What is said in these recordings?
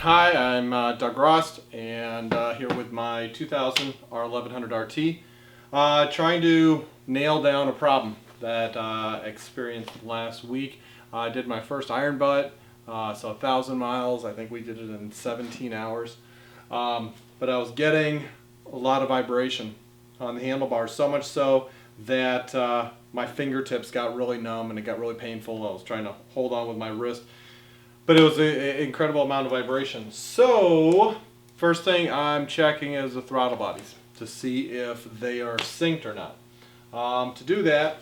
Hi, I'm Doug Rost, and here with my 2000 R1100RT, trying to nail down a problem that I experienced last week. I did my first iron butt, so 1,000 miles. I think we did it in 17 hours. But I was getting a lot of vibration on the handlebars, so much so that my fingertips got really numb and it got really painful. I was trying to hold on with my wrist. But it was an incredible amount of vibration. So, first thing I'm checking is the throttle bodies to see if they are synced or not. To do that,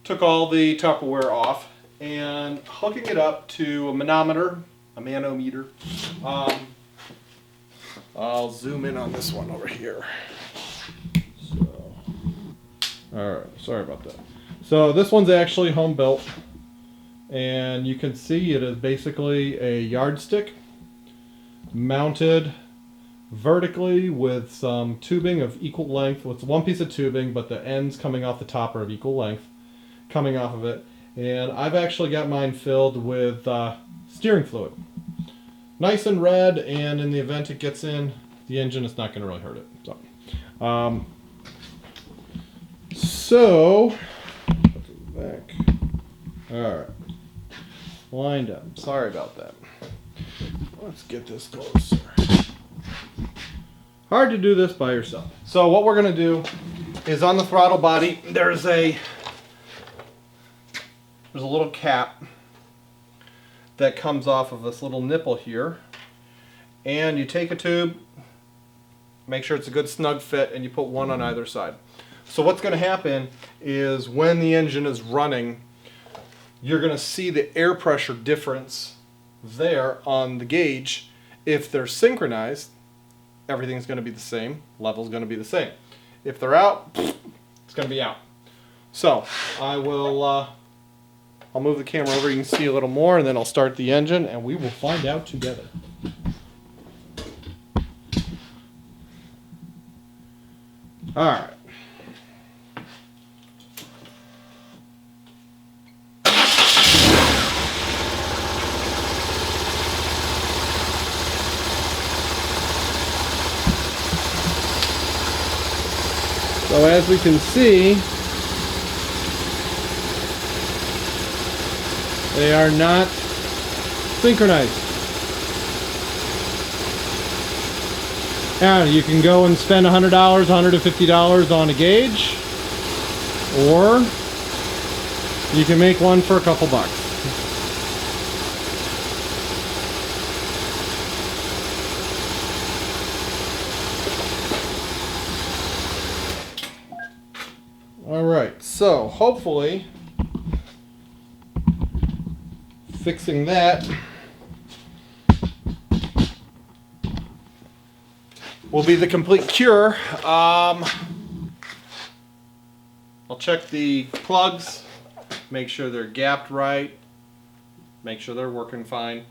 took all the Tupperware off and hooking it up to a manometer, a manometer. I'll zoom in on this one over here. So, alright, sorry about that. So this one's actually home built. And you can see it is basically a yardstick mounted vertically with some tubing of equal length. Well, it's one piece of tubing, but the ends coming off the top are of equal length coming off of it. And I've actually got mine filled with steering fluid. Nice and red, and in the event it gets in the engine, it's not going to really hurt it. So put it back. Alright. Lined up. Sorry about that. Let's get this closer. Hard to do this by yourself. So what we're going to do is on the throttle body, there's a little cap that comes off of this little nipple here. And you take a tube, make sure it's a good snug fit, and you put one on either side. So what's going to happen is when the engine is running, you're going to see the air pressure difference there on the gauge. If they're synchronized, everything's going to be the same, level's going to be the same. If they're out, it's going to be out. So I'll move the camera over, you can see a little more, and then I'll start the engine and we will find out together. Alright. So as we can see, they are not synchronized. Now you can go and spend $100, $150 on a gauge, or you can make one for a couple bucks. Alright, so hopefully fixing that will be the complete cure. I'll check the plugs, make sure they're gapped right, make sure they're working fine.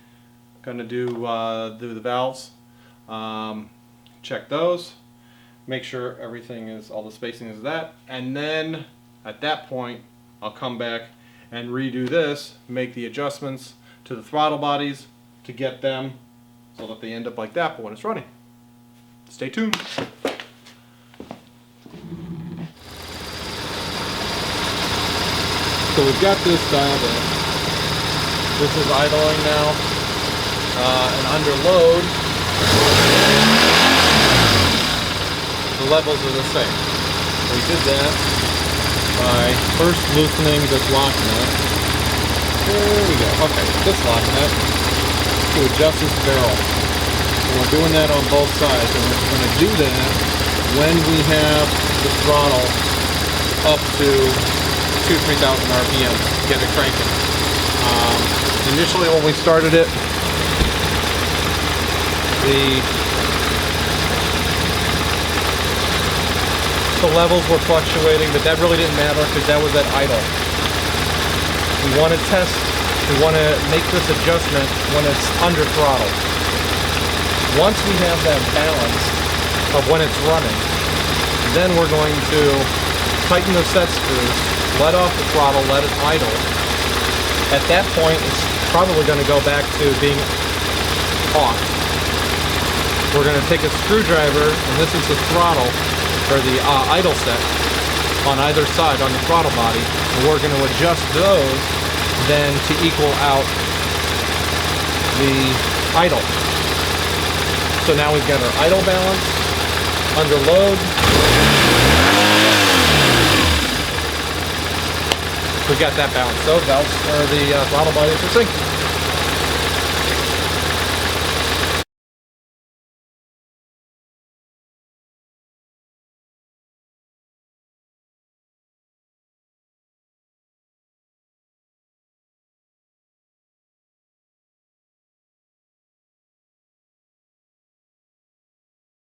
Gonna do the valves, check those. Make sure everything is, all the spacing is that, and then at that point I'll come back and redo this, make the adjustments to the throttle bodies to get them so that they end up like that, but when it's running. Stay tuned. So we've got this dialed in. This is idling now, and under load the levels are the same. We did that by first loosening this lock nut. There we go. Okay, this lock nut to adjust this barrel. And we're doing that on both sides, and we're going to do that when we have the throttle up to 2,000–3,000 RPM. Get it cranking. Initially, when we started it, the levels were fluctuating, but that really didn't matter because that was at idle. We want to test, we want to make this adjustment when it's under throttle. Once we have that balance of when it's running, then we're going to tighten the set screws, let off the throttle, let it idle. At that point, it's probably going to go back to being off. We're going to take a screwdriver, and this is the throttle, or the idle set, on either side on the throttle body, and we're going to adjust those then to equal out the idle. So now we've got our idle balance under load. We've got that balance. So valves, or the throttle bodies are synced.